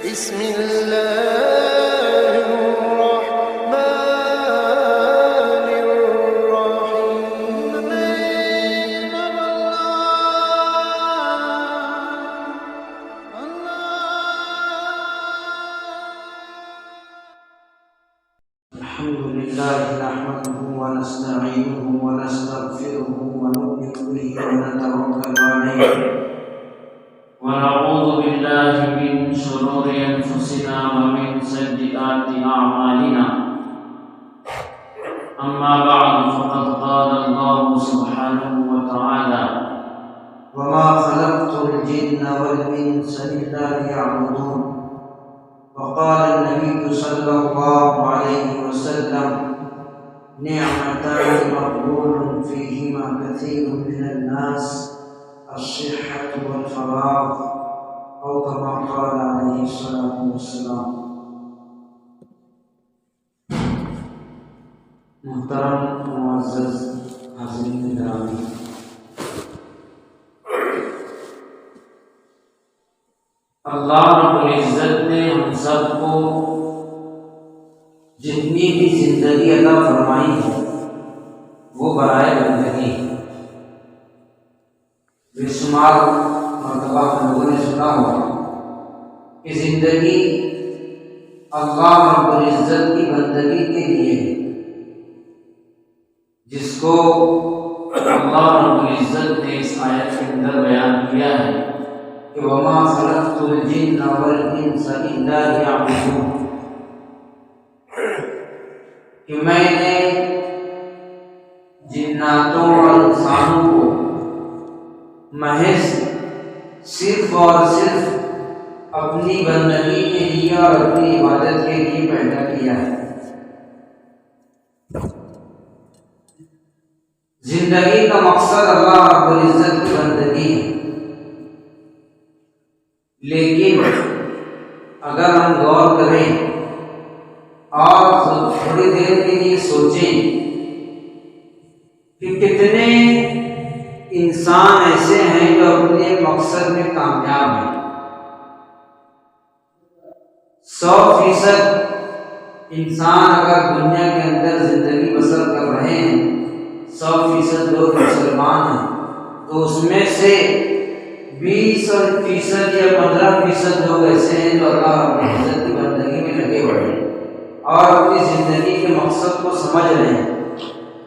بسم الله الرحمن الرحيم. الحمد لله نحمده ونستعينه ونستغفره ونؤمن به ونتوكل عليه ونعوذ بالله من شرور أنفسنا ومن سيئات أعمالنا. أما بعد فقد قال الله سبحانه وتعالى: وما خلقت الجن والإنس إلا ليعبدون. وقال النبي صلى الله عليه وسلم: نعمتان مغبون فيهما كثير من الناس، الصحة والفراغ، أو كما قال عليه الصلاة والسلام. محترم معزز حاضرین گرامی، اللہ رب العزت نے ہم سب کو جتنی بھی زندگی عطا فرمائی ہے وہ برائے بندگی ہے. بے شمار مرتبہ لوگوں نے سنا ہوگا کہ زندگی اللہ رب العزت کی بندگی کے لیے ہے، جس کو اللہ رب العزت نے اس آیت کے اندر بیان کیا ہے کہ وما خلقت الجن والانس الا ليعبدون، کہ میں نے جناتوں اور انسانوں کو محض صرف اور صرف اپنی بندگی کے لیے اور اپنی عبادت کے لیے پیدا کیا ہے. زندگی کا مقصد اللہ رب العزت کی بندگی ہے، لیکن اگر ہم غور کریں اور تھوڑی دیر کے لیے سوچیں کہ کتنے انسان ایسے ہیں جو اپنے مقصد میں کامیاب ہیں. 100% انسان اگر دنیا کے اندر زندگی بسر کر رہے ہیں، 100% لوگ مسلمان ہیں، تو اس میں سے 20% یا 15% لوگ ایسے ہیں جو اللہ رب العزت کی بندگی میں لگے ہوئے ہیں اور اپنی زندگی کے مقصد کو سمجھ رہے ہیں.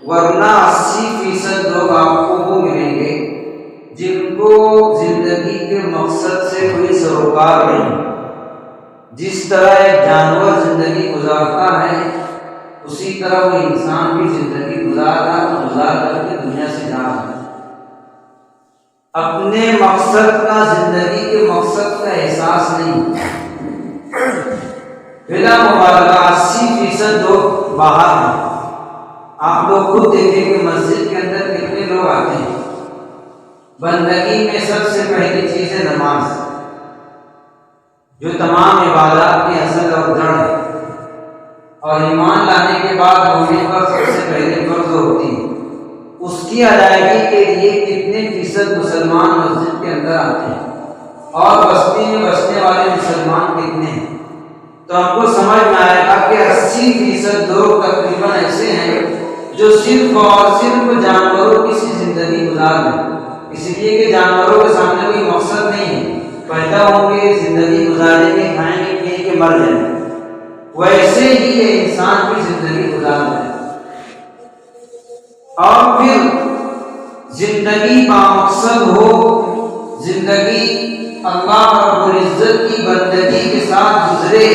ورنہ 80% لوگ آپ کو وہ ملیں گے جن کو زندگی کے مقصد سے کوئی سروکار نہیں. جس طرح ایک جانور زندگی گزارتا ہے اسی طرح وہ انسان بھی زندگی گزار کر کے دنیا سے جا رہا ہے. اپنے مقصد کا، زندگی کے مقصد کا احساس نہیں. بلا مبالغہ 80% لوگ باہر ہیں. آپ لوگ خود دیکھیں کہ مسجد کے اندر کتنے لوگ آتے ہیں. بندگی میں سب سے پہلی چیز ہے نماز، جو تمام عبادات کی اصل اور جڑ ہے، اور ایمان لانے کے بعد مومن پر سب سے پہلے فرض ہوتی ہے. اس کی ادائیگی کے لیے کتنے فیصد مسلمان مسجد کے اندر آتے ہیں اور بستی میں بسنے والے مسلمان کتنے ہیں؟ تو ہم کو سمجھ میں آئے گا کہ 80% لوگ تقریباً ایسے ہیں جو صرف اور صرف جانوروں کی سی زندگی گزار رہے ہیں. اس لیے کہ جانوروں کے سامنے کوئی مقصد نہیں ہے، پیدا ہوں گے، زندگی گزاریں گے، کھائیں گے، پیئیں گے، مر جائیں گے. ویسے ہی یہ انسان کی زندگی گزار رہے ہیں. اور پھر زندگی با مقصد ہو، زندگی اللہ رب العزت کی بندگی کے ساتھ گزرے،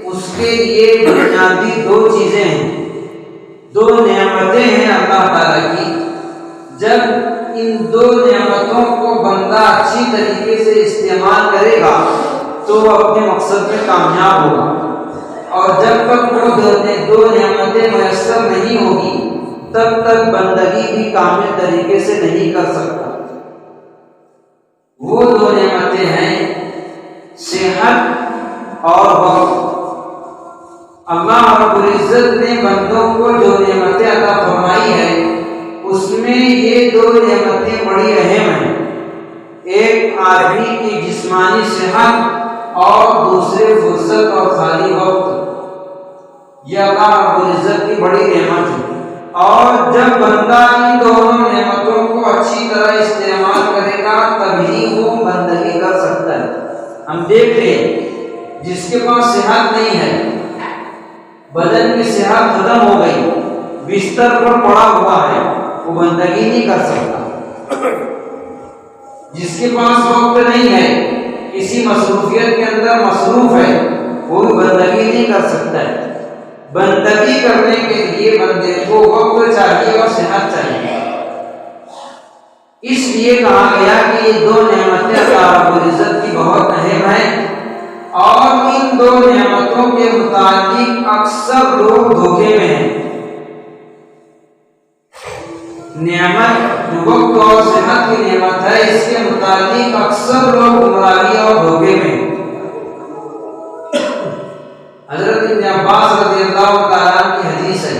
اس کے لیے بنیادی 2 چیزیں ہیں، 2 نعمتیں ہیں اللہ تعالیٰ کی. جب ان 2 نعمتوں کو بندہ اچھی طریقے سے استعمال کرے گا تو وہ اپنے مقصد میں کامیاب ہوگا، اور جب تک وہ 2 نعمتیں میسر نہیں ہوگی تب تک بندگی بھی کامل طریقے سے نہیں کر سکتا. وہ 2 نعمتیں ہیں صحت اور وقت. اللہ رب العزت نے بندوں کو جو نعمتیں عطا فرمائی ہے اس میں یہ 2 نعمتیں بڑی اہم ہیں. ایک آدمی کی جسمانی صحت اور دوسرے فرصت اور خالی وقت، یہ اللہ رب العزت کی بڑی نعمت ہے۔ اور جب بندہ ان دونوں نعمتوں کو اچھی طرح استعمال کرے گا تبھی وہ بندگی کر سکتا ہے۔ ہم دیکھ رہے ہیں جس کے پاس صحت نہیں ہے، بدن کی صحت ختم ہو گئی، بستر پر پڑا ہوا ہے، وہ بندگی نہیں کر سکتا۔ جس کے پاس وقت نہیں ہے، کسی مصروفیت کے اندر مصروف ہے، وہ بھی بندگی نہیں کر سکتا ہے۔ بندگی کرنے کے لیے بندے کو وقت چاہیے اور صحت چاہیے۔ اس لیے کہا گیا کہ یہ دو نعمتیں اللہ رب العزت کی بہت اہم ہیں، اور ان دو نعمتوں کے متعلق اکثر لوگ دھوکے میں ہیں۔ نعمت جو وقت اور صحت کی نعمت ہے، اس کے متعلق اکثر لوگ گمراہی اور دھوکے میں ہیں۔ حضرت ابن عباس رضی اللہ تعالیٰ کی حدیث ہے،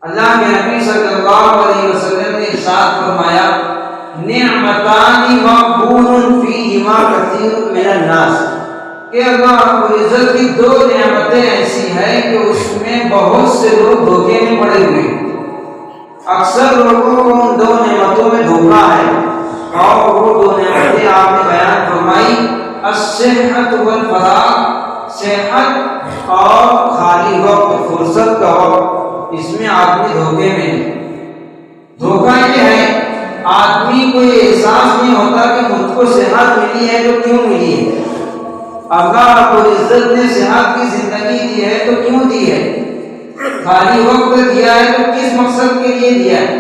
اللہ کے نبی صلی اللہ علیہ وسلم نے ارشاد فرمایا، نعمتان مغبون فیہما کثیر من الناس، کہ اللہ رب العزت کی دو نعمتیں ایسی ہیں کہ اس میں بہت سے لوگ دھوکے میں پڑے ہوئے ہیں۔ اکثر لوگوں کو ان دو نعمتوں میں دھوکا ہے، اور وہ دو نعمتیں آپ نے بیان فرمائی، الصحت والفراغ، صحت اور خالی وقت، فرصت کا وقت، اس میں آدمی دھوکے میں ہے۔ دھوکا یہ ہے آدمی کو یہ احساس نہیں ہوتا کہ مجھ کو صحت ملی ہے تو کیوں ملی ہے، اللہ رب العزت نے صحت کی زندگی دی ہے تو کیوں دی ہے، خالی وقت دیا ہے تو کس مقصد کے لیے دیا ہے۔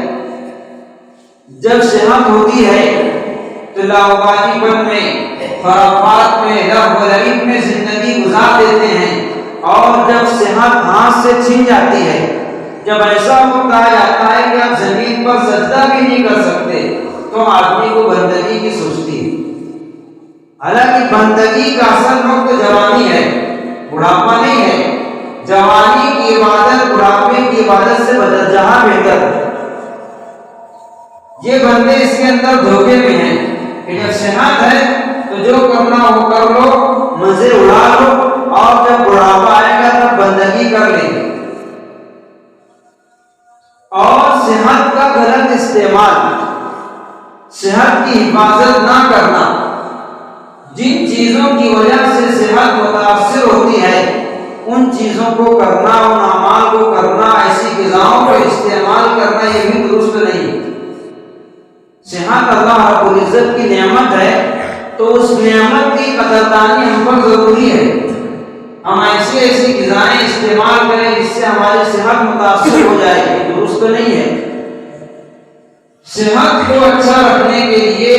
جب صحت ہوتی ہے تو لاوبالی پن میں، خرافات میں، لغو و لعب میں زندگی گزار دیتے ہیں، اور جب صحت ہاتھ سے چھن جاتی ہے، جب ایسا وقت آ جاتا ہے کہ آپ زمین پر سجدہ بھی نہیں کر سکتے، تو آدمی کو بندگی کی سوچتی ہے۔ حالانکہ بندگی کا اصل وقت جوانی ہے، بڑھاپا نہیں ہے۔ جوانی کی عبادت بڑھاپے کی عبادت سے بدل جہاں بہتر ہے۔ یہ بندے اس کے اندر دھوکے میں ہیں کہ جب صحت ہے تو جو کرنا ہو کر لو، مزے اڑا لو، اور جب بڑھاپا آئے گا تب بندگی کر لیں گے۔ اور صحت کا غلط استعمال، صحت کی حفاظت نہ کرنا، جن چیزوں کی وجہ سے صحت متاثر ہوتی ہے ان چیزوں کو کرنا، ان اعمال کو کرنا، ایسی غذاؤں کا استعمال کرنا، یہ بھی درست نہیں۔ صحت اللہ رب العزت کی نعمت ہے، تو اس نعمت کی قدردانی ہم پر ضروری ہے۔ ہم ایسی غذائیں استعمال کریں جس سے ہماری صحت متاثر ہو جائے گی، درست نہیں ہے۔ صحت کو اچھا رکھنے کے لیے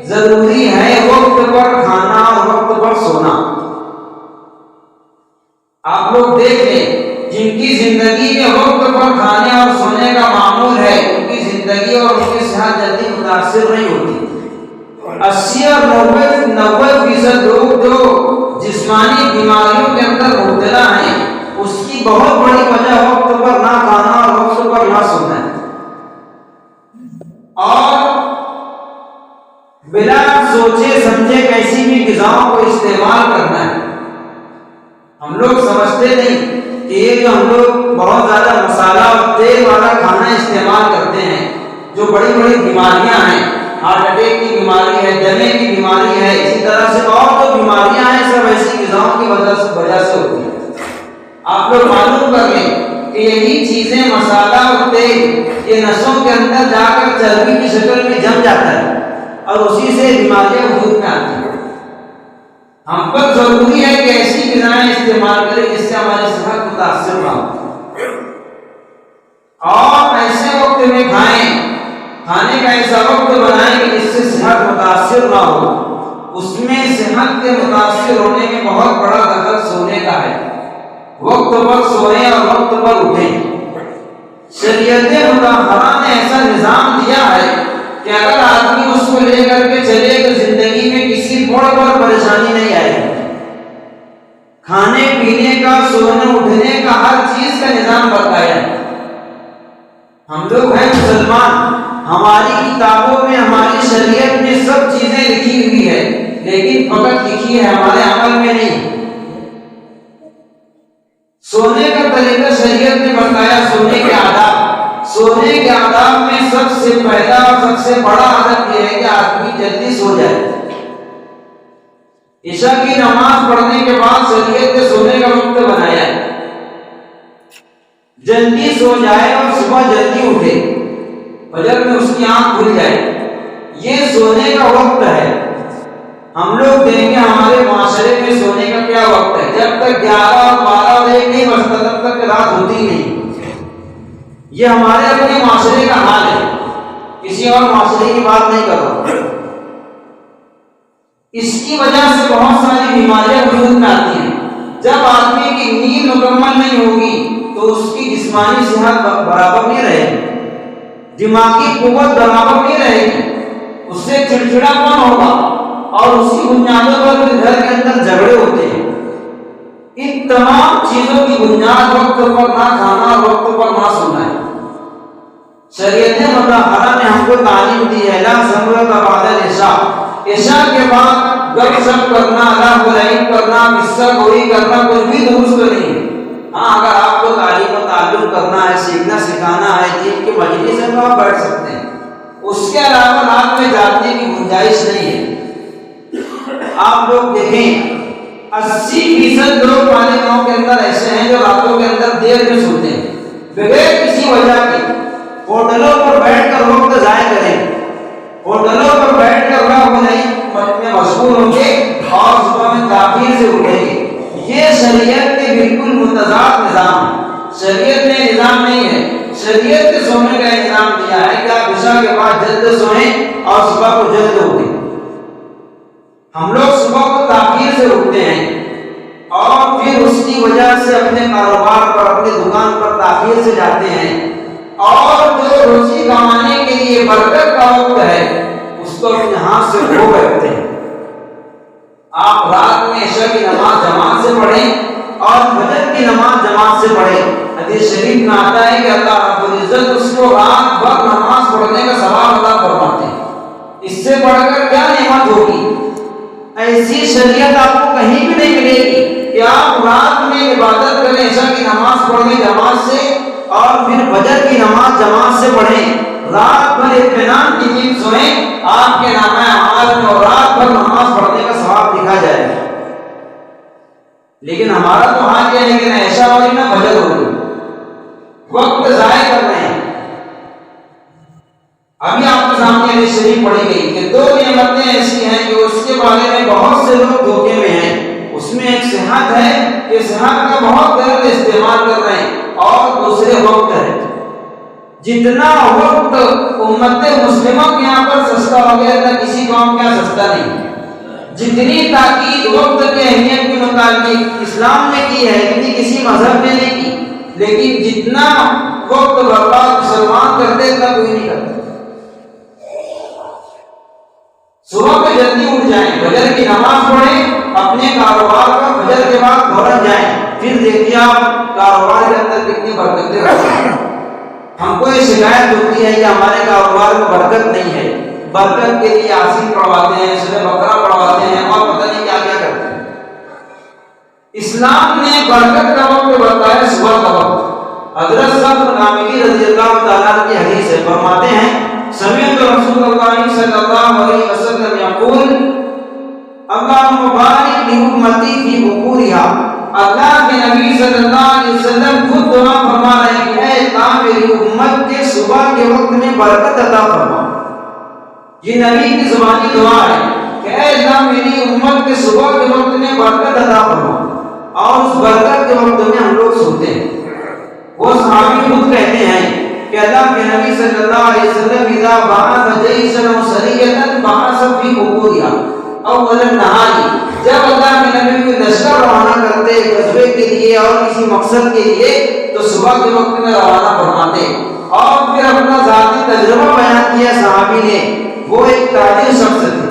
ضروری ہے وقت پر کھانا اور وقت پر سونا۔ آپ لوگ دیکھ لیں جن کی زندگی میں وقت پر کھانے اور سونے کا معمول ہے، ان کی زندگی اور ان کی صحت جلدی متاثر نہیں ہوتی۔ 80 اور 90% لوگ جو جسمانی بیماریوں کے اندر مبتلا ہیں، اس کی بہت بڑی وجہ وقت پر نہ کھانا اور وقت پر نہ سونا ہے، اور بلا سوچے سمجھے کیسی بھی غذاؤں کو استعمال کرنا ہے۔ ہم لوگ سمجھتے نہیں کہ یہ جو ہم لوگ بہت زیادہ مسالہ اور تیل والا کھانا استعمال کرتے ہیں، جو بڑی بڑی بیماریاں ہیں، ہارٹ اٹیک کی بیماری ہے، دمے کی بیماری ہے، اسی طرح سے اور جو بیماریاں ہیں، سب ایسی غذاؤں کی وجہ سے ہوتی ہیں۔ آپ لوگ معلوم کر لیں کہ یہی چیزیں مسالہ اور تیل یہ نسوں کے اندر جا کر چربی کی شکل میں جم جاتا ہے، اور اسی سے بیماریاں وجود میں آتی ہیں۔ ہم پر ضروری ہے کہ ایسی غذائیں استعمال کریں جس سے ہماری صحت متاثر نہ ہو، اور ایسے وقت میں کھائیں، کھانے کا ایسا وقت بنائیں کہ جس سے صحت متاثر نہ ہو۔ اس میں صحت کے متاثر ہونے میں بہت بڑا دخل سونے کا ہے۔ وقت پر سوئیں اور وقت پر اٹھیں۔ شریعت مطہرہ نے ایسا نظام دیا ہے کہ اگر آدمی اس کو لے کر کے چلے تو زندگی میں کسی موڑ پر پریشانی نہیں آئے گی۔ کھانے پینے کا، سونے اٹھنے کا، ہر چیز کا نظام بتایا ہے۔ ہم لوگ ہیں مسلمان، ہماری کتابوں میں، ہماری شریعت میں سب چیزیں لکھی ہوئی ہے لیکن فقط لکھی ہے ہمارے عمل میں نہیں۔ سونے کا طریقہ شریعت نے بتایا، سونے کے آداب، سونے کے آداب میں سب سے پہلا اور سب سے بڑا آداب یہ ہے کہ آدمی جلدی سو جائے۔ عشاء کی نماز پڑھنے کے بعد شریعت نے سونے کا وقت بنایا ہے، جلدی سو جائے اور صبح جلدی اٹھے، فجر میں اس کی آنکھ کھل جائے، یہ سونے کا وقت ہے۔ ہم لوگ دیکھیں ہمارے معاشرے میں سونے کا کیا وقت ہے، جب تک 11 اور 12 اور 1 نہیں بجتا تب تک رات ہوتی نہیں۔ یہ ہمارے اپنے معاشرے کا حال ہے، کسی اور معاشرے کی بات نہیں کر رہا۔ اس کی وجہ سے بہت ساری بیماریاں وجود میں آتی ہیں۔ جب آدمی کی نیند مکمل نہیں ہوگی تو اس کی جسمانی صحت برابر نہیں رہے گی، دماغی قوت برابر نہیں رہے گی، اس سے چڑچڑا پن ہوگا، اور اسی بنیادوں پر گھر کے اندر جھگڑے ہوتے ہیں۔ ان تمام چیزوں کی بنیاد وقت پر نہ کھانا اور وقت پر نہ سونا ہے۔ شریعت مطہرہ نے ہم کو تعلیم دی ہے، لا ضرورت بعد العشاء، عشاء کے بعد گپ شپ کرنا، اللہ بلائی کرنا، قصہ گوئی کرنا کچھ بھی درست نہیں ہے۔ ہاں اگر آپ کو تعلیم و تعلم کرنا ہے، سیکھنا سکھانا ہے، دین کے مجلس میں آپ بیٹھ سکتے ہیں، اس کے علاوہ رات میں جاگنے کی گنجائش نہیں ہے۔ آپ لوگ دیکھیں 80% لوگ ہمارے گاؤں کے اندر ایسے ہیں جو راتوں کے اندر دیر میں سوتے ہیں بغیر کسی وجہ کے۔ ہوٹلوں پر بیٹھ کر وقت ضائع کریں، ہوٹلوں پر بیٹھ کر رات میں مشغول ہوں گے اور صبح میں تاخیر سے اٹھیں گے۔ یہ شریعت کے بالکل متضاد نظام ہے، شریعت میں نظام نہیں ہے۔ شریعت نے سونے کا نظام دیا ہے کہ آپ عشاء کے بعد جلد سوئیں اور صبح کو جلد اٹھیں۔ ہم لوگ صبح کو تاخیر سے اٹھتے ہیں اور پھر اس کی وجہ سے اپنے کاروبار پر، اپنی دکان پر تاخیر سے جاتے ہیں، اور جو روزی کمانے کے لیے برکت کا وقت ہے اس کو اپنے ہاتھ سے کھو بیٹھتے ہیں۔ آپ رات میں عشاء کی نماز جماعت سے پڑھیں اور فجر کی نماز جماعت سے پڑھیں۔ حدیث شریف میں آتا ہے کہ اللہ رب العزت اس کو رات بھر نماز پڑھنے کا ثواب عطا فرماتے ہیں۔ اس سے بڑھ کر کیا نعمت ہوگی؟ ایسی شریعت آپ کو کہیں بھی نہیں ملے گی کہ آپ رات میں عبادت کریں، عشاء کی نماز پڑھیں جماعت سے اور پھر فجر کی نماز جماعت سے پڑھیں، رات بھر اطمینان کی نیند سوئیں، آپ کے نامہ اعمال میں اور رات بھر نماز پڑھنے کا ثواب لکھا جائے گا۔ لیکن ہمارا تو حال یہ ہے کہ نہ عشاء ہوئی نہ فجر ہوئی، وقت ضائع کر رہے ہیں۔ ابھی آپ کے سامنے حدیث شریف پڑھی گئی کہ 2 نعمتیں ایسی ہیں جو اس کے بارے میں بہت سے لوگ دھوکے میں ہیں۔ اس میں ایک صحت ہے کہ صحت کا بہت غلط استعمال کر رہے ہیں، اور دوسرے وقت ہے۔ جتنا وقت امت مسلمہ کے یہاں پر سستا ہو گیا تھا، کسی قوم کے یہاں سستا نہیں۔ جتنی تاکید وقت کی اہمیت کے متعلق اسلام نے کی ہے اتنی کسی مذہب نے نہیں کی، لیکن جتنا وقت برباد مسلمان کرتے اتنا کوئی نہیں کرتا۔ صبح میں جلدی اٹھ جائیں، فجر کی نماز پڑھیں، اپنے کاروبار کا فجر کے بعد فوراً جائیں، پھر دیکھیے آپ کاروبار کے اندر کتنی برکتیں رہتی ہیں۔ ہم کو یہ شکایت ہوتی ہے کہ ہمارے کاروبار میں برکت نہیں ہے، برکت کے لیے یاسین پڑھواتے ہیں، سورہ بقرہ پڑھواتے ہیں اور پتہ نہیں کیا کیا کرتے ہیں۔ اسلام نے برکت کا وقت بتایا صبح کا وقت۔ حضرت صبر نامی رضی اللہ تعالیٰ کی حدیث ہے، فرماتے ہیں سمعت رسول اللہ صلی اللہ علیہ وسلم یقول اللہم بارک لامتی فی بکورها۔ اللہ کے نبی صلی اللہ علیہ وسلم خود دعا فرما رہے ہیں کہ اے اللہ میری امت کے صبح کے وقت میں برکت عطا فرما۔ یہ نبی کی زبانی دعا ہے کہ اے اللہ میری امت کے صبح کے وقت میں برکت عطا فرما، اور اس برکت کے وقت میں ہم لوگ سوتے ہیں۔ وہ صحابی خود کہتے ہیں کہ اللہ کے نبی صلی اللہ علیہ وسلم اذا بعث جیشا و سریۃ بعث فی بکورها اول النہار، جب اللہ کے نبی کوئی لشکر روانہ کرتے غزوے کے لیے اور کسی مقصد کے لیے تو صبح کے وقت میں روانہ فرماتے، اور پھر اپنا ذاتی تجربہ بیان کیا صحابی نے۔ وہ ایک تاجر شخص تھے،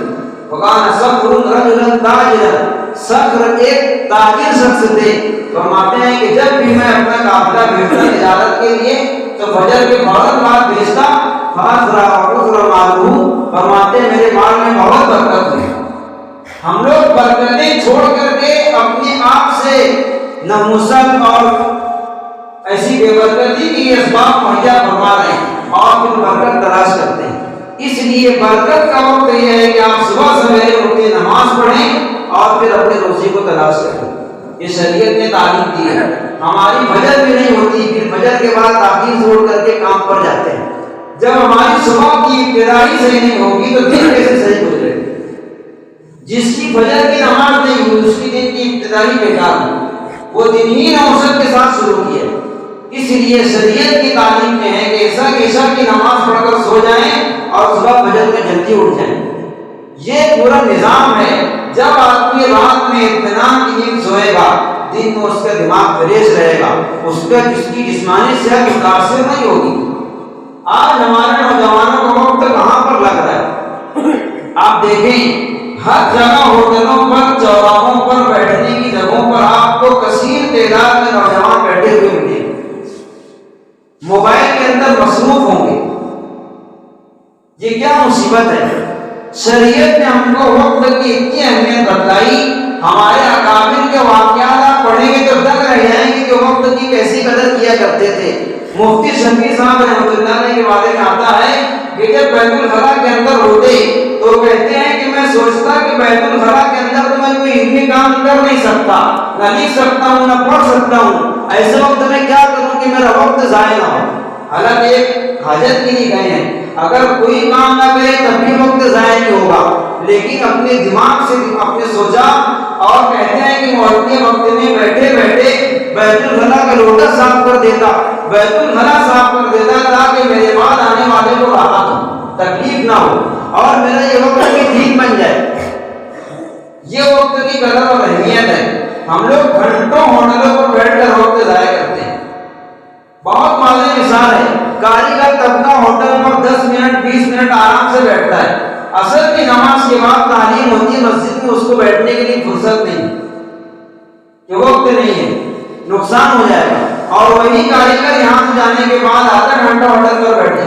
وکان صخر رجلا تاجرا، صخر ایک تاجر شخص تھے۔ فرماتے ہیں کہ جب بھی میں اپنا قافلہ بھیجتا تجارت کے لیے تو فجر کے فوراً بعد بھیجتا، فرماتے ہیں میرے مال میں بہت برکت ہوئی۔ ہم لوگ برکتیں چھوڑ کر کے اپنے آپ سے ناموسن اور ایسی بے برکتی کی اسباب مہیا فرما رہے ہیں اور پھر برکت تلاش کرتے ہیں۔ اس لیے برکت کا وقت یہ ہے کہ آپ صبح سویرے اٹھ کے نماز پڑھیں اور پھر اپنے روزی کو تلاش کریں۔ یہ شریعت نے تعلیم دی ہے۔ ہماری فجر بھی نہیں ہوتی، پھر فجر کے بعد تاخیر سے اٹھ کر کے کام پر جاتے ہیں۔ جب ہماری صبح کی ابتدائی صحیح نہیں ہوگی تو دن کیسے صحیح گزرے؟ جس کی فجر کی نماز نہیں ہوئی اس کی دن کی ابتدائی بیکار ہوئی، وہ دن ہی نوسط کے ساتھ شروع کیا۔ اس لیے شریعت کی تعلیم میں ہے کہ عشاء کی نماز پڑھ کر سو جائیں اور صبح فجر میں جلدی اٹھ جائیں۔ یہ پورا نظام ہے۔ جب آدمی رات میں اطمینان کی نیند سوئے گا، دن میں اس کا دماغ فریش رہے گا، اس کی جسمانی صحت متاثر نہیں ہوگی۔ آج ہمارے نوجوانوں کا وقت کہاں پر لگ رہا ہے؟ آپ دیکھیں ہر جگہ ہوٹلوں پر، چوراہوں پر، بیٹھنے کی جگہوں پر آپ کو کثیر تعداد میں نوجوان بیٹھے ہوئے ملیں گے، موبائل کے اندر مصروف ہوں گے۔ یہ کیا مصیبت ہے؟ شریعت نے ہم کو وقت کی اتنی اہمیت بتلائی، ہمارے اکابر کے واقعات آپ پڑھیں گے تو دنگ رہ جائیں گے کہ وقت کی کیسی قدر کیا کرتے تھے۔ مفتی شفیع صاحب رحمۃ اللہ علیہ کے بارے میں آتا ہے کہ جب بیت الخلا کے اندر ہوتے تو کہتے ہیں کہ میں سوچتا کہ بیت الخلا کے اندر تو میں کوئی علمی کام کر نہیں سکتا، نہ لکھ سکتا ہوں، نہ پڑھ سکتا ہوں، ایسے وقت میں کیا کروں کہ میرا وقت ضائع نہ ہو۔ حالانکہ ایک حاجت کے لیے گئے ہیں، اگر کوئی کام نہ کرے تب بھی وقت ضائع نہیں ہوگا، لیکن اپنے دماغ سے اپنے سوچا اور کہتے ہیں کہ وہ اپنے وقت میں بیٹھے بیٹھے بیت الخلا کا لوٹا صاف کر دیتا، بیت الخلا صاف کر دیتا تاکہ میرے بعد آنے والے کو راحت ہو، تکلیف نہ ہو اور میرا یہ وقت کی ٹھیک بن جائے۔ یہ وقت کی قدر اور اہمیت ہے۔ ہم لوگ گھنٹوں ہوٹلوں پر بیٹھ کر وقت ضائع کرتے ہیں۔ بہت واضح مثال ہے، کاریگر طبقہ ہوٹل پر 10 منٹ 20 منٹ آرام سے بیٹھتا ہے، عصر کی نماز کے بعد تعلیم ہوتی ہے مسجد میں، اس کو بیٹھنے کے لیے فرصت نہیں، کہ وقت نہیں ہے، نقصان ہو جائے گا۔ اور وہی کاریگر یہاں سے جانے کے بعد آدھا گھنٹہ ہوٹل پر بیٹھے۔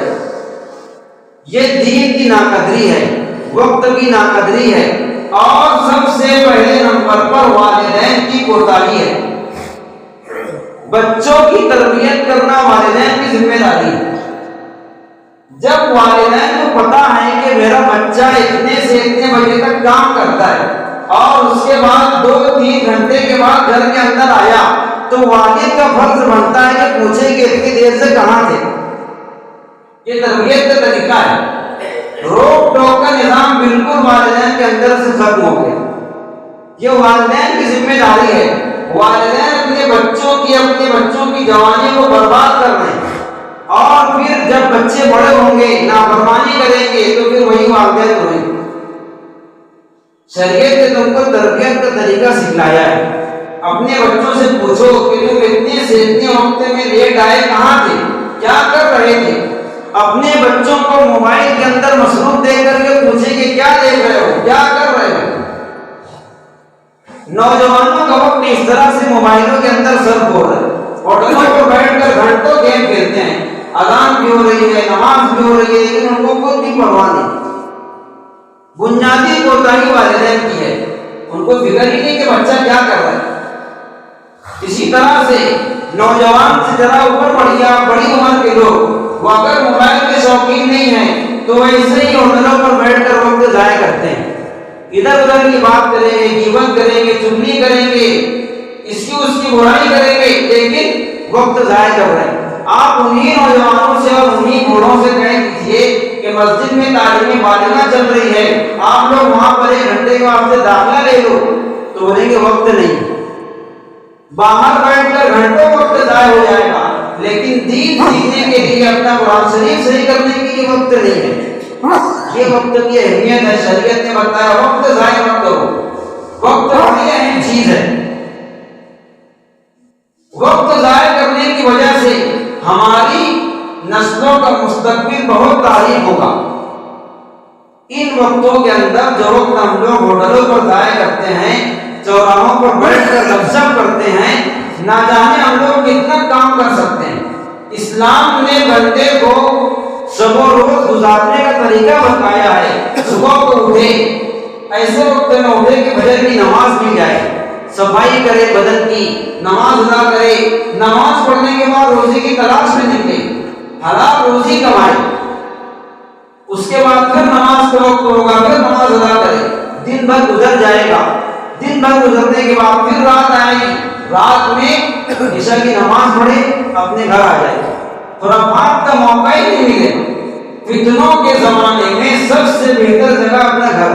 یہ دین کی ناقدری ہے، وقت کی ناقدری ہے، اور سب سے پہلے نمبر پر والدین کی کوتاہی ہے۔ بچوں کی تربیت کرنا والدین کی ذمہ داری ہے۔ جب والدین کو پتا ہے کہ میرا بچہ اتنے سے اتنے بجے تک کام کرتا ہے اور اس کے بعد 2-3 گھنٹے کے بعد گھر کے اندر آیا تو والد کا فرض بنتا ہے کہ پوچھے کہ اتنی دیر سے کہاں تھے۔ یہ تربیت کا طریقہ ہے۔ روک ٹوک کا نظام بالکل والدین کے اندر سے ختم ہو گیا۔ یہ والدین کی ذمہ داری ہے۔ والدین اپنے بچوں کی جوانی کو برباد کر رہے ہیں، اور پھر جب بچے بڑے ہوں گے نافرمانی کریں گے تو پھر وہی والدین ہوئیں گے۔ شریعت نے تم کو تربیت کا طریقہ سکھلایا ہے۔ اپنے بچوں سے پوچھو کہ تم اتنے سے اتنے وقت میں لیٹ آئے کہاں تھے، کیا کر رہے تھے۔ اپنے بچوں کو موبائل کے اندر مصروف دیکھ کر کے پوچھیں کہ کیا دیکھ رہے ہو، کیا کر رہے ہو۔ نوجوانوں کا وقت اس طرح سے موبائلوں کے اندر صرف ہو رہا ہے، ہوٹلوں پر بیٹھ کر گھنٹوں گیم کھیلتے ہیں، اذان بھی ہو رہی ہے، نماز بھی ہو رہی ہے، لیکن ان کو کوئی پرواہ نہیں۔ بنیادی کوتاہی والدین کی ہے، ان کو فکر ہی نہیں کہ بچہ کیا کر رہا ہے۔ اسی طرح سے نوجوان سے ذرا اوپر بڑی عمر کے لوگ وہ اگر موبائل کے شوقین نہیں ہیں تو وہ ایسے ہی ہوٹلوں پر بیٹھ کر وقت ضائع کرتے ہیں، ادھر ادھر کی بات کریں گے، غیبت کریں گے، چغلی کریں گے، اس کی برائی کریں گے، لیکن وقت ضائع کر رہے ہیں۔ آپ انہی نوجوانوں سے اور انہی بوڑھوں سے کہہ دیجیے کہ مسجد میں تعلیم بالیغہ چل رہی ہے، آپ لوگ وہاں پر 1 گھنٹے کے واسطے داخلہ لے لو، تو بولیں گے وقت نہیں۔ باہر بیٹھ کر گھنٹوں وقت ضائع ہو جائے گا، لیکن دین سیکھنے کے لیے اپنا قرآن شریف صحیح کرنے کے لیے وقت نہیں ہے۔ یہ وقت کی اہمیت ہے، شریعت نے بتایا وقت ضائع مت کرو۔ وقت بڑی اہم چیز ہے۔ وقت ضائع کرنے کی وجہ سے ہماری نسلوں کا مستقبل بہت تاریک ہوگا۔ ان وقتوں کے اندر جو وقت ہم لوگ ہوٹلوں پر ضائع کرتے ہیں، چوراہوں پر بیٹھ کر گپ شپ کرتے ہیں، نہ جانے ہم لوگ کتنا کام کر سکتے ہیں۔ اسلام نے بندے کو شب و روز گزارنے کا طریقہ بتایا ہے۔ صبح کو اٹھے، ایسے وقت میں اٹھے کہ فجر کی نماز مل جائے، صفائی کرے بدن کی، نماز ادا کرے، نماز پڑھنے کے بعد روزی کی تلاش میں نکلے، حلال روزی کمائے، اس کے بعد پھر نماز کا وقت ہوگا، پھر نماز ادا کرے، دن بھر گزر جائے گا، دن بھر گزرنے کے بعد پھر رات آئے گی، رات میں عشاء کی نماز پڑھے، اپنے گھر آ جائے، خرافات کا موقع ہی نہیں ملے۔ فتنوں کے زمانے میں سب سے بہتر جگہ اپنا گھر،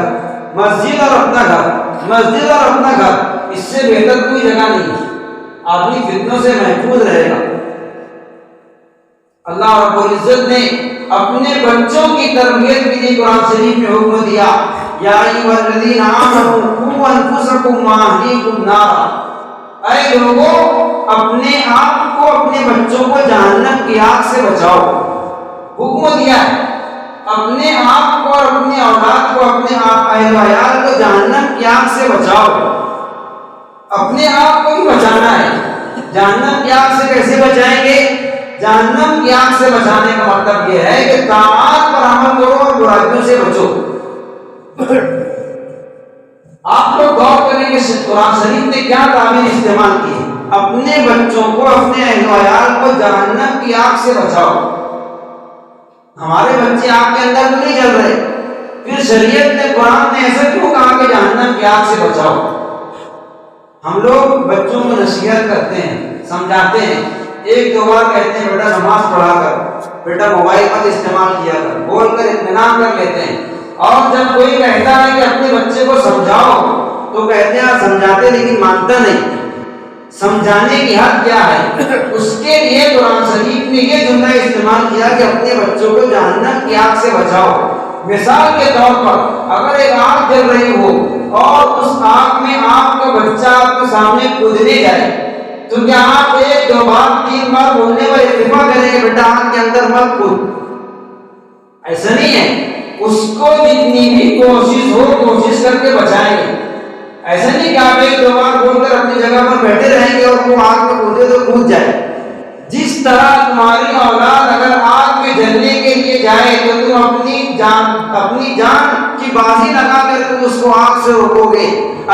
مسجد اور اپنا گھر، مسجد اور اپنا گھر، اس سے بہتر کوئی جگہ نہیں، آدمی فتنوں سے محفوظ رہے گا۔ اللہ رب العزت نے اپنے بچوں کی تربیت کے لیے قرآن شریف میں حکم دیا، یا ایھا الذین آمنوا قوا انفسکم واہلیکم نارا، اے لوگوں اپنے آپ کو اپنے بچوں کو جہنم کی آگ سے بچاؤ۔ حکم دیا ہے اپنے آپ کو اور اپنی اولاد کو، اپنے اہل و عیال کو جہنم کی آگ سے بچاؤ۔ اپنے آپ کو بھی بچانا ہے، جہنم کی آگ سے کیسے بچائیں گے؟ جہنم کی آگ سے بچانے کا مطلب یہ ہے کہ طاعات پر عمل کرو اور برائیوں سے بچو۔ آپ لوگ غور کریں کہ قرآن شریف نے کیا تعبیر استعمال کی ہے، اپنے بچوں کو، اپنے اہل و عیال کو جہنم کی آگ سے بچاؤ۔ ہمارے بچے آگ کے اندر تو نہیں جل رہے، پھر شریعت نے، قرآن نے ایسا کیوں کہا کہ جہنم کی آگ سے بچاؤ؟ ہم لوگ بچوں کو نصیحت کرتے ہیں، سمجھاتے ہیں، ایک دو بار کہتے ہیں بیٹا نماز پڑھا کر، بیٹا موبائل مت استعمال کیا کر، بول کر اطمینان کر لیتے ہیں، اور جب کوئی کہتا ہے کہ اپنے بچے کو سمجھاؤ تو کہتے ہیں سمجھاتے لیکن مانتا نہیں۔ سمجھانے کی حد کیا ہے؟ اس کے لیے قرآن شریف نے یہ جملہ استعمال کیا کہ اپنے بچوں کو جہنم کی آگ سے بچاؤ۔ مثال کے طور پر اگر ایک آگ جل رہی ہو اور اس آگ میں آپ کا بچہ آپ کے سامنے کودنے جائے تو کیا آپ ایک دو بار تین بار بولنے پر اتفاق کریں کہ بیٹا آگ کے اندر مت کود؟ ایسا نہیں ہے، اس کو جتنی بھی کوشش ہو کوشش کر کے بچائیں گے۔ ایسا نہیں کہ آپ ایک دو بار بول کر اپنی جگہ پر بیٹھے رہیں گے اور وہ آگ میں کودے تو کود جائے۔ جس طرح تمہاری اولاد اگر آگ میں جلنے کے لیے جائے تو تم اپنی جان کی بازی لگا کر تم اس کو آگ سے روکو گے،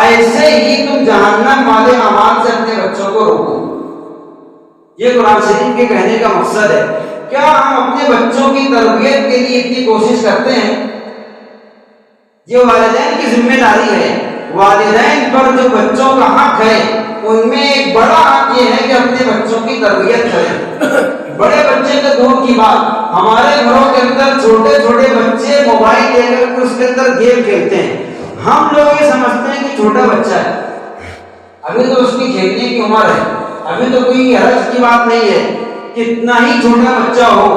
ایسے ہی تم جہنم والے اعمال سے اپنے بچوں کو روکو۔ یہ قرآن شریف کے کہنے کا مقصد ہے۔ کیا ہم اپنے بچوں کی تربیت کے لیے اتنی کوشش کرتے ہیں؟ یہ والدین کی ذمہ داری ہے۔ والدین پر جو بچوں کا حق ہے ان میں ایک بڑا حق یہ ہے کہ اپنے بچوں کی تربیت کریں۔ بڑے بچے تو دور کی بات، ہمارے گھروں کے اندر چھوٹے چھوٹے بچے موبائل لے کر اس کے اندر گیم کھیلتے ہیں۔ ہم لوگ یہ سمجھتے ہیں کہ چھوٹا بچہ ہے، ابھی تو اس کی کھیلنے کی عمر ہے، ابھی تو کوئی حرج کی بات نہیں ہے۔ کتنا ہی چھوٹا بچہ ہو،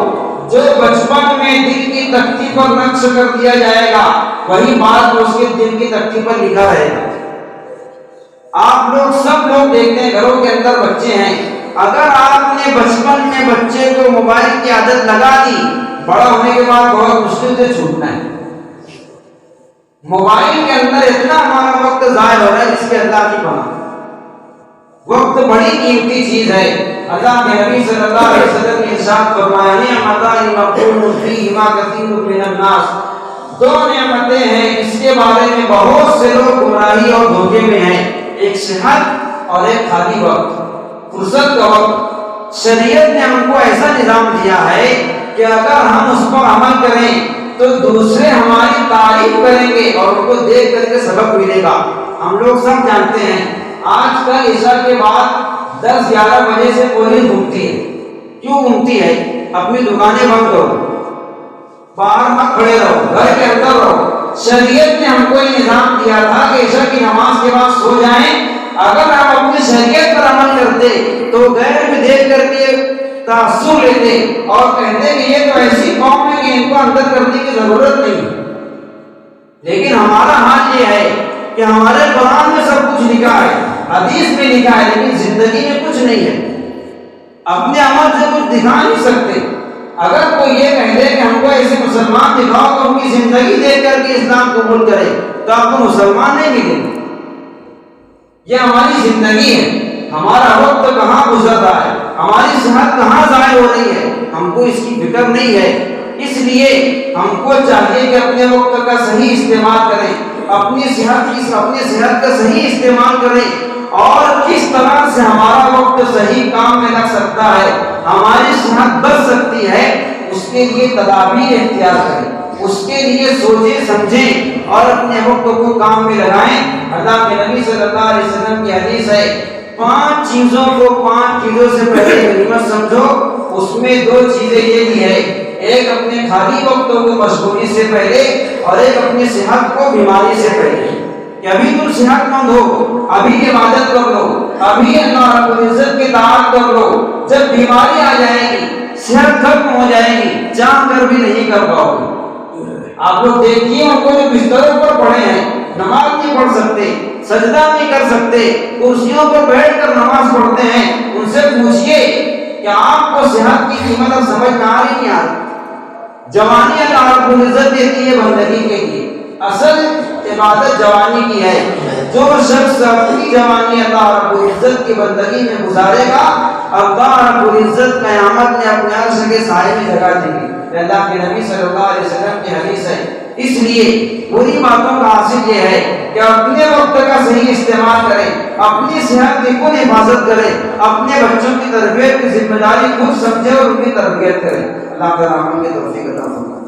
جو بچپن میں دل کی تختی پر نقش کر دیا جائے گا وہی بات اس کے دل کی تختی پر لکھا رہے گا۔ آپ لوگ سب لوگ دیکھتے ہیں گھروں کے اندر بچے ہیں، اگر آپ نے بچپن میں بچے کو موبائل کی عادت لگا دی، بڑا ہونے کے بعد بہت مشکل سے چھوٹنا ہے۔ موبائل کے اندر اتنا ہمارا وقت ضائع ہو رہا ہے جس کے اللہ کی پناہ۔ وقت بڑی قیمتی چیز ہے۔ اللہ کے نبی صلی اللہ علیہ وسلم نے ارشاد فرمایا، نعمتان مغبون فیہما کثیر من الناس، دو نعمتیں ہیں اس کے بارے میں بہت سے لوگ گمراہی اور دھوکے میں ہیں، ایک صحت اور ایک خالی وقت، فرصت کا وقت۔ شریعت نے ہم کو ایسا نظام دیا ہے کہ اگر ہم اس پر عمل کریں تو دوسرے ہماری تعریف کریں گے اور ان کو دیکھ کر کے سبق ملے گا۔ ہم لوگ سب جانتے ہیں آج کل عشاء کے بعد 10-11 بجے سے پولیس گھومتی ہے۔ کیوں گھومتی ہے؟ اپنی دکانیں بند کرو، باہر مت کھڑے رہو، گھر کے اندر رہو۔ شریعت نے ہم کو یہ نظام دیا تھا کہ عشاء کی نماز کے بعد سو جائیں۔ اگر آپ اپنی شریعت پر عمل کرتے تو غیر میں دیکھ کر کے تاثر لیتے اور کہتے کہ یہ تو ایسی قوم ہے کہ ان کو اندر کرنے کی ضرورت نہیں۔ لیکن ہمارا حال یہ ہے کہ ہمارے قرآن میں سب کچھ لکھا ہے، حدیث میں لکھا ہے، لیکن زندگی میں کچھ نہیں ہے۔ اپنے عمل سے کچھ دکھا نہیں سکتے۔ اگر کوئی یہ کہہ دے کہ ہم کو ایسے مسلمان دکھاؤ تو ان کی زندگی دیکھ کر کے اسلام قبول کرے تو آپ کو مسلمان نہیں ملے۔ یہ ہماری زندگی ہے، ہمارا وقت کہاں گزر رہا ہے، ہماری صحت کہاں ضائع ہو رہی ہے، ہم کو اس کی فکر نہیں ہے۔ اس لیے ہم کو چاہیے کہ اپنے وقت کا صحیح استعمال کریں۔ اپنی صحت کا صحیح استعمال کریں اور کس طرح سے ہمارا وقت صحیح کام میں لگ سکتا ہے، ہماری صحت بچ سکتی ہے، اس کے لیے تدابیر اختیار کریں، اس کے لیے سوچیں سمجھیں اور اپنے وقت کو کام میں لگائیں۔ اللہ کے نبی صلی اللہ علیہ وسلم کی حدیث ہے، 5 چیزوں سے پہلے غنیمت سمجھو، اس میں 2 چیزیں یہ بھی ہے، ایک اپنے خالی وقتوں کو مشغولی سے پہلے اور ایک اپنی صحت کو بیماری سے پہلے، کہ ابھی تم صحت مند ہو، ابھی عبادت کر لو، ابھی اللہ رب العزت کی طاعت کر لو، جب بیماری آ جائے گی، صحت ختم ہو جائے گی، چاہ کر بھی نہیں کر پاؤ گے۔ آپ لوگ دیکھیے ان کو جو بستروں پر پڑے ہیں، نماز نہیں پڑھ سکتے، سجدہ نہیں کر سکتے، کرسیوں پر بیٹھ کر نماز پڑھتے ہیں، ان سے پوچھئے کہ آپ کو صحت کی قیمت اب سمجھ میں آ رہی نہیں آ رہی؟ جوانی اللہ رب العزت دیتی ہے بندگی کے لیے، اصل عبادت جوانی کی ہے۔ جو شخص اپنی جوانی اللہ رب العزت کی بندگی میں گزارے گا، اللہ رب العزت قیامت میں اپنے عرش کے سائے میں جگہ دے گی۔ اللہ کے نبی صلی اللہ علیہ وسلم کی حدیث ہے۔ اس لیے بری باتوں کا حاصل یہ ہے کہ اپنے وقت کا صحیح استعمال کریں، اپنی صحت کی خود حفاظت کریں، اپنے بچوں کی تربیت کی ذمہ داری خود سمجھیں اور ان کی تربیت کریں۔ اللہ تعالیٰ ہم کے توفیق عطا فرمائے۔